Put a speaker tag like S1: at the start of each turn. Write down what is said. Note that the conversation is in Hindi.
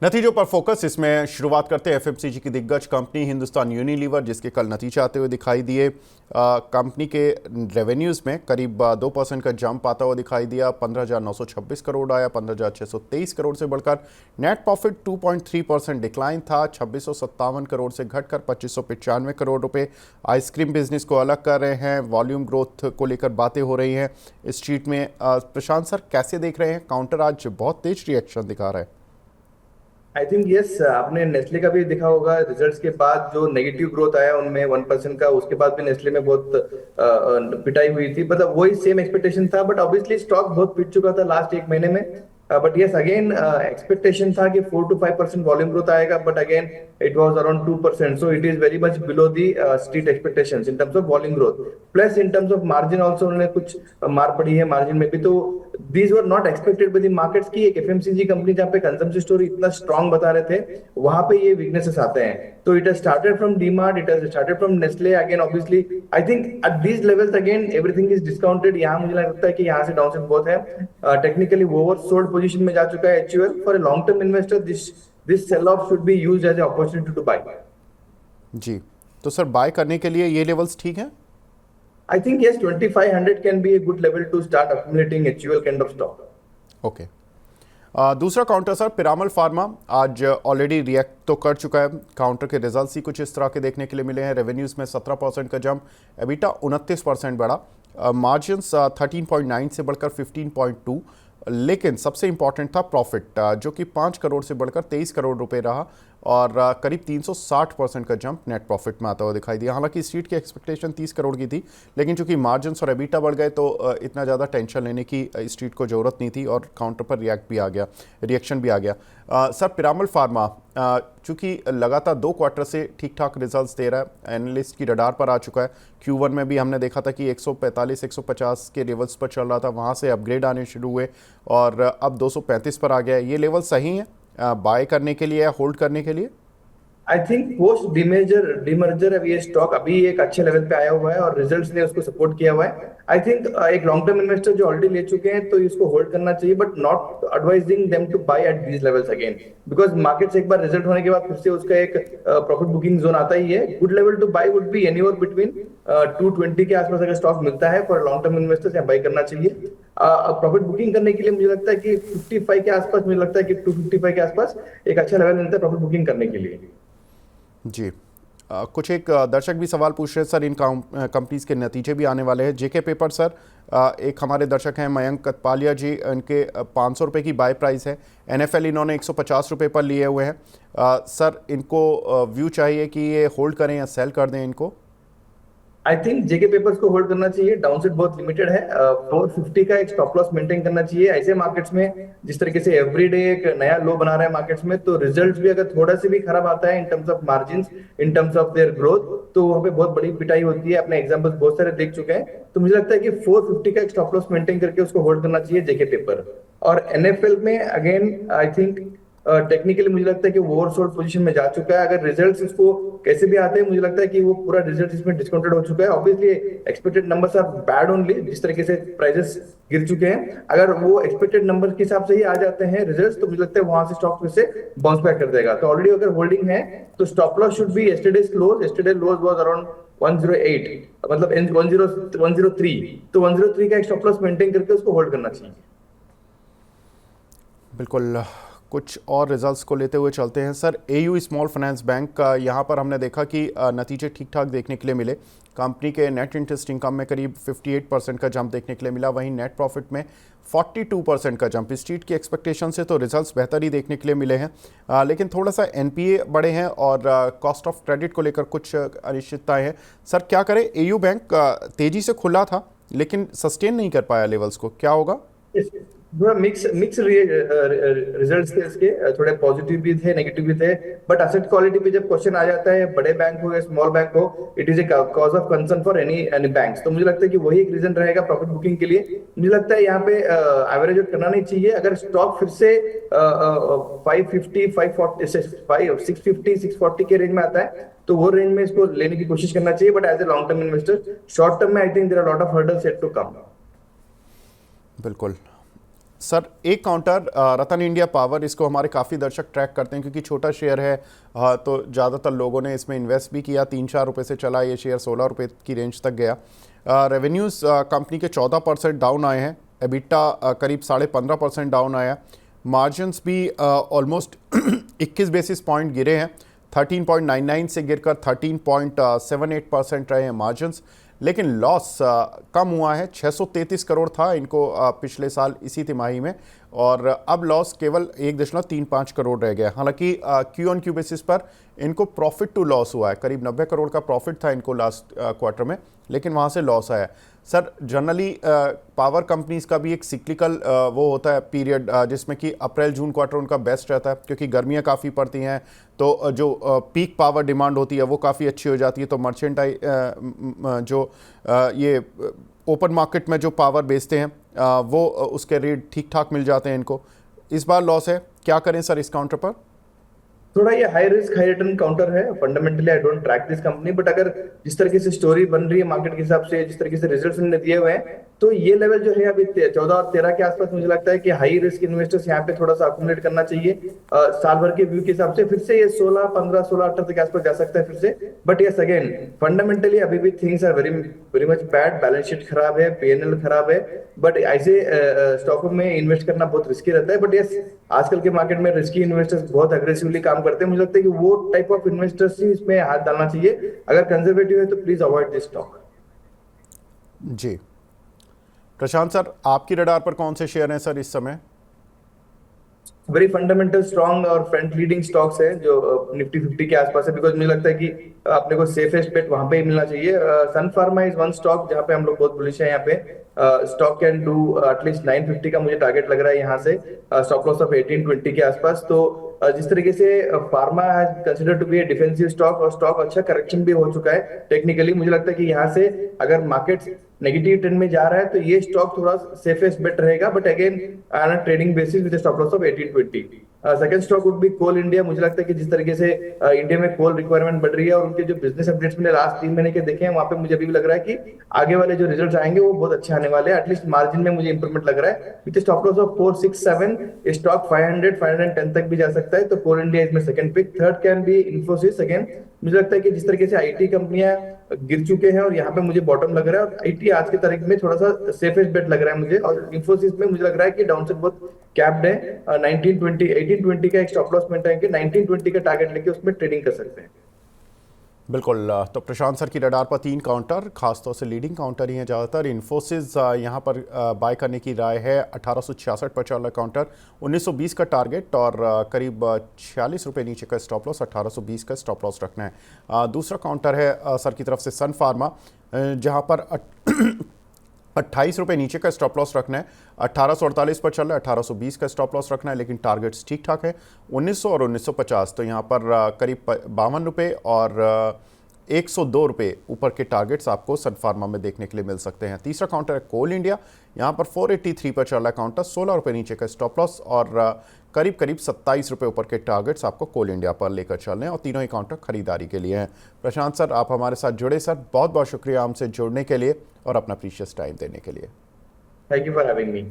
S1: नतीजों पर फोकस। इसमें शुरुआत करते हैं एफएमसीजी की दिग्गज कंपनी हिंदुस्तान यूनिलीवर, जिसके कल नतीजे आते हुए दिखाई दिए। कंपनी के रेवेन्यूज़ में करीब 2% का जंप आता हुआ दिखाई दिया। 15,926 करोड़ आया, 15,623 करोड़ से बढ़कर। नेट प्रॉफिट 2.3% डिक्लाइन था, 2657 करोड़ से घटकर 2595 करोड़ रुपए। आइसक्रीम बिजनेस को अलग कर रहे हैं, वॉल्यूम ग्रोथ को लेकर बातें हो रही हैं इस शीट में। प्रशांत सर, कैसे देख रहे हैं? काउंटर आज बहुत तेज रिएक्शन दिखा रहा है।
S2: आई थिंक यस, आपने नेस्ले का भी देखा होगा। रिजल्ट्स के बाद जो नेगेटिव ग्रोथ आया उनमें 1% का, उसके बाद भी नेस्ले में बहुत पिटाई हुई थी। मतलब वही सेम एक्सपेक्टेशन था, बट ऑब्वियसली स्टॉक बहुत पिट चुका था लास्ट एक महीने में। बट यस, अगेन एक्सपेक्टेशन था कि 4 to 5% वॉल्यूम ग्रोथ आएगा, but again it was around 2%, so it is very much below the street expectations in terms of volume growth. Plus in terms of margin also उन्होंने कुछ मार पड़ी है मार्जिन में भी। तो these were not expected by the markets की एक एफएमसीजी कंपनी जहां पे कंजम्पशन स्टोरी इतना स्ट्रांग बता रहे थे, वहां पे ये वीकनेसेस आते हैं। तो it has started from DMart, it has started from Nestle. Again obviously I think eight these levels again everything is discounted. यहाँ मुझे लगता है कि यहाँ से डाउनसाइड बहुत है। टेक्निकली ओवरसोल्ड पोजीशन में जा चुका है HUL. For a long term investor this sell off should be used as a opportunity to buy.
S1: जी, तो सर बाय करने के लिए ये लेवल्स ठीक हैं?
S2: I think yes, 2500 can be a good level to start accumulating HUL kind of stock.
S1: Okay. दूसरा काउंटर सर, पिरामल फार्मा आज ऑलरेडी रिएक्ट तो कर चुका है। काउंटर के रिजल्ट्स ही कुछ इस तरह के देखने के लिए मिले हैं। रेवेन्यूज़ में 17% का जंप, एबिटा 29% बढ़ा, मार्जिन्स 13.9 से बढ़कर 15.2। लेकिन सबसे इंपॉर्टेंट था प्रॉफिट, जो कि 5 करोड़ से बढ़कर 23 करोड़ रुपए रहा और करीब 360% का जंप नेट प्रॉफिट में आता हुआ दिखाई दिया। हालांकि स्ट्रीट की एक्सपेक्टेशन 30 करोड़ की थी, लेकिन चूंकि मार्जिन्स और एबिटा बढ़ गए तो इतना ज़्यादा टेंशन लेने की स्ट्रीट को ज़रूरत नहीं थी और काउंटर पर रिएक्शन भी आ गया। सर, पिरामल फार्मा चूँकि लगातार 2 क्वार्टर से ठीक ठाक रिजल्ट्स दे रहा है, एनालिस्ट की रडार पर आ चुका है। Q1 में भी हमने देखा था कि 145-150 के लेवल्स पर चल रहा था, वहाँ से अपग्रेड आने शुरू हुए और अब 235 पर आ गया है। ये लेवल सही है बाय करने के लिए या होल्ड करने के लिए?
S2: आई थिंक पोस्ट डीमर्जर अब ये स्टॉक अभी एक अच्छे लेवल पे आया हुआ है और रिजल्ट्स ने उसको सपोर्ट किया हुआ है। आई थिंक एक लॉन्ग टर्म इन्वेस्टर जो ऑलरेडी ले चुके हैं तो इसको होल्ड करना चाहिए, but not advising them to buy at these levels again, because markets एक बार रिजल्ट होने के बाद फिर से उसका एक प्रॉफिट बुकिंग जोन आता ही है। Good level to buy would be anywhere between 220 के आसपास अगर स्टॉक मिलता है फॉर लॉन्ग टर्म इन्वेस्टर्स, या बाय करना चाहिए। प्रॉफिट बुकिंग करने के लिए मुझे लगता है कि 55 के आसपास, मुझे लगता है कि 255 के आसपास एक अच्छा लेवल मिलता है प्रॉफिट बुकिंग करने के लिए।
S1: जी। कुछ एक दर्शक भी सवाल पूछ रहे हैं सर, इन कंपनीज के नतीजे भी आने वाले हैं। जेके पेपर सर, एक हमारे दर्शक हैं मयंक कतपालिया जी, इनके 500 रुपये की बाय प्राइस है। एनएफएल इन्होंने 150 रुपये पर लिए हुए हैं। सर, इनको व्यू चाहिए कि ये होल्ड करें या सेल कर दें इनको?
S2: आई थिंक जेके पेपर्स को होल्ड करना चाहिए, डाउनसाइड बहुत लिमिटेड है। 450 का एक स्टॉप लॉस मेंटेन करना चाहिए। ऐसे मार्केट्स में जिस तरीके से एवरीडे एक नया लो बना रहा है मार्केट्स में, तो रिजल्ट्स भी अगर थोड़ा सा भी खराब आता है in terms of margins, in terms of their growth, तो वहां पे बहुत बड़ी पिटाई होती है। अपने एग्जांपल्स बहुत सारे देख चुके हैं। तो मुझे लगता है कि 450 का एक स्टॉप लॉस मेंटेन करके उसको होल्ड करना चाहिए जेके पेपर। और एनएफएल में अगेन आई थिंक टेक्निकली मुझे लगता है कि वो ओवरसोल्ड पोजीशन में जा चुका है। अगर रिजल्ट्स इसको कैसे भी आते हैं, मुझे लगता है कि वो पूरा रिजल्ट इसमें डिस्काउंटेड हो चुका है। Obviously expected numbers are bad only, जिस तरीके से प्राइसेस गिर चुके हैं। अगर वो एक्सपेक्टेड नंबर के हिसाब से ही आ जाते हैं रिजल्ट्स, तो मुझे लगता है वहां से स्टॉक फिर से बाउंस बैक कर देगा। तो ऑलरेडी अगर होल्डिंग है तो stop loss should be yesterday's close. Yesterday close was around 108, मतलब 103, तो 103 का एक स्टॉप लॉस मेंटेन करके उसको होल्ड करना चाहिए।
S1: बिल्कुल। कुछ और रिजल्ट्स को लेते हुए चलते हैं sir. AU small finance bank का यहाँ पर हमने देखा कि नतीजे ठीक ठाक देखने के लिए मिले। कंपनी के नेट इंटरेस्ट इनकम में करीब 58% का जंप देखने के लिए मिला, वहीं नेट प्रॉफिट में 42% का जंप। स्ट्रीट की एक्सपेक्टेशन से तो रिजल्ट्स बेहतर ही देखने के लिए मिले हैं, लेकिन थोड़ा सा एनपीए बढ़े हैं और कॉस्ट ऑफ क्रेडिट को लेकर कुछ अनिश्चितताएँ हैं। सर, क्या करें? एयू बैंक तेज़ी से खुला था लेकिन सस्टेन नहीं कर पाया लेवल्स को, क्या होगा?
S2: थोड़ा मिक्स रिजल्ट्स थे इसके, थोड़े पॉजिटिव भी थे नेगेटिव भी थे। बट एसेट क्वालिटी पे जब क्वेश्चन आ जाता है, बड़े बैंक हो या स्मॉल बैंक हो, it is a cause of concern for any banks. तो मुझे लगता है कि वही एक रीजन रहेगा प्रॉफिट बुकिंग के लिए। मुझे लगता है यहाँ पे एवरेज आउट करना नहीं चाहिए। अगर स्टॉक फिर से 550, 540, 650, 640 के रेंज में आता है तो वो रेंज में इसको लेने की कोशिश करना चाहिए। But as a long term investor, short term में I think there are lot of hurdles yet to come.
S1: बिल्कुल। सर एक काउंटर रतन इंडिया पावर, इसको हमारे काफ़ी दर्शक ट्रैक करते हैं क्योंकि छोटा शेयर है, तो ज़्यादातर लोगों ने इसमें इन्वेस्ट भी किया। 3-4 रुपये से चला ये शेयर, 16 रुपये की रेंज तक गया। रेवेन्यूज़ कंपनी के 14% डाउन आए हैं, एबिटा करीब 15.5% डाउन आया। मार्जिन्स भी ऑलमोस्ट 21 बेसिस पॉइंट गिरे हैं, 13.99 से गिरकर 13.78% रहे हैं मार्जिन्स। लेकिन लॉस कम हुआ है, 633 करोड़ था इनको पिछले साल इसी तिमाही में, और अब लॉस केवल 1.35 करोड़ रह गया। हालांकि क्यू ऑन क्यू बेसिस पर इनको प्रॉफिट टू लॉस हुआ है, करीब 90 करोड़ का प्रॉफिट था इनको लास्ट क्वार्टर में, लेकिन वहाँ से लॉस आया। सर जनरली पावर कंपनीज का भी एक सिक्लिकल वो होता है पीरियड, जिसमें कि अप्रैल जून क्वार्टर उनका बेस्ट रहता है क्योंकि गर्मियाँ काफ़ी पड़ती हैं, तो जो पीक पावर डिमांड होती है वो काफ़ी अच्छी हो जाती है, तो मर्चेंटाइज जो ये ओपन मार्केट में जो पावर बेचते हैं वो उसके रेट ठीक ठाक मिल जाते हैं इनको। इस बार लॉस है, क्या करें सर इस काउंटर पर?
S2: थोड़ा ये high risk high return counter है। Fundamentally I don't track this company, but अगर जिस तरीके से स्टोरी बन रही है मार्केट के हिसाब से, जिस तरीके से रिजल्ट्स इन्होंने दिए हुए हैं, तो ये लेवल जो है अभी 14 और 13 के आसपास मुझे लगता है कि हाई रिस्क इन्वेस्टर्स यहाँ पे थोड़ा सा अकोमोडेट करना चाहिए। साल भर के व्यू के हिसाब से फिर से ये 16 15 16 18 के आसपास जा सकता है फिर से। बट यस अगेन फंडामेंटली अभी भी things are very very much bad. Balance sheet खराब है, पीएनएल खराब है, बट ऐसे स्टॉक में इन्वेस्ट करना बहुत रिस्की रहता है। बट यस आजकल के मार्केट में रिस्की इन्वेस्टर्स बहुत अग्रेसिवली काम करते हैं। मुझे लगता है कि वो टाइप ऑफ इन्वेस्टर्स ही इसमें हाथ डालना चाहिए। अगर कंजर्वेटिव है तो प्लीज अवॉइड दिस स्टॉक।
S1: जी प्रशांत सर, आपकी रडार पर कौन से शेयर हैं सर इस समय?
S2: वेरी फंडामेंटल स्ट्रॉन्ग और फ्रंट लीडिंग स्टॉक्स हैं जो निफ्टी 50 के आसपास है, बिकॉज मुझे लगता है कि अपने को सेफेस्ट बेट वहां पे ही मिलना चाहिए। सन फार्मा इज वन स्टॉक जहां पे हम लोग बहुत बुलिश है। यहाँ पे स्टॉक कैन डू एटलीस्ट 950 का मुझे टारगेट लग रहा है यहाँ से, स्टॉप लॉस ऑफ 1820 के आसपास। तो जिस तरीके से pharma has consider to be a defensive stock और स्टॉक अच्छा करेक्शन भी हो चुका है टेक्निकली, मुझे लगता है कि यहाँ से अगर मार्केट नेगेटिव ट्रेंड में जा रहा है तो ये स्टॉक थोड़ा सेफेस्ट बेट रहेगा, but again on a trading basis with stop loss of 1820। Second stock would be coal India. मुझे लगता है कि जिस तरीके से इंडिया में कोल रिक्वायरमेंट बढ़ रही है और उनके जो बिजनेस अपडेट्स मैंने लास्ट 3 महीने के देखे हैं, वहां पे मुझे अभी भी लग रहा है कि आगे वाले जो रिजल्ट्स आएंगे वो बहुत अच्छे आने वाले हैं। एटलीस्ट मार्जिन में मुझे इंप्रूवमेंट लग रहा है। With stop loss of 467 stock 500 510 तक भी जा सकता है। तो कोल इंडिया इसमें second pick. Third can be Infosys. Again मुझे लगता है कि जिस तरीके से आईटी कंपनियां गिर चुके हैं और यहाँ पे मुझे बॉटम लग रहा है, और आईटी आज की तारीख में थोड़ा सा सेफेस्ट बेट लग रहा है मुझे। और इन्फोसिस में मुझे लग रहा है कि डाउनसाइड बहुत कैप्ड है। 1920 1820 का एक स्टॉप लॉस मेंटेन करके 1920 का टारगेट लेके उसमें ट्रेडिंग कर सकते हैं।
S1: बिल्कुल। तो प्रशांत सर की रडार पर 3 काउंटर, खासतौर से लीडिंग काउंटर ही हैं ज़्यादातर। इन्फोसिस यहाँ पर बाय करने की राय है। 1866 पर चल रहा काउंटर, 1920 का टारगेट और करीब 46 रुपये नीचे का स्टॉप लॉस, 1820 का स्टॉप लॉस रखना है। दूसरा काउंटर है सर की तरफ से सन फार्मा, जहाँ पर 28 रुपये नीचे का स्टॉप लॉस रखना है। 1848 पर चल रहा है, 1820 का स्टॉप लॉस रखना है, लेकिन टारगेट्स ठीक ठाक है 1900 और 1950। तो यहाँ पर करीब 52 रुपये और 102 रुपये ऊपर के टारगेट्स आपको सन फार्मा में देखने के लिए मिल सकते हैं। तीसरा काउंटर है कोल इंडिया, यहाँ पर 483 पर चल रहा है काउंटर, 16 रुपये नीचे का स्टॉप लॉस और करीब 27 रुपये ऊपर के टारगेट्स आपको कोल इंडिया पर लेकर चलने हैं, और तीनों ही काउंटर खरीदारी के लिए हैं। प्रशांत सर, आप हमारे साथ जुड़े सर, बहुत बहुत शुक्रिया हमसे जुड़ने के लिए और अपना प्रीशियस टाइम देने के लिए।
S2: Thank you for having me.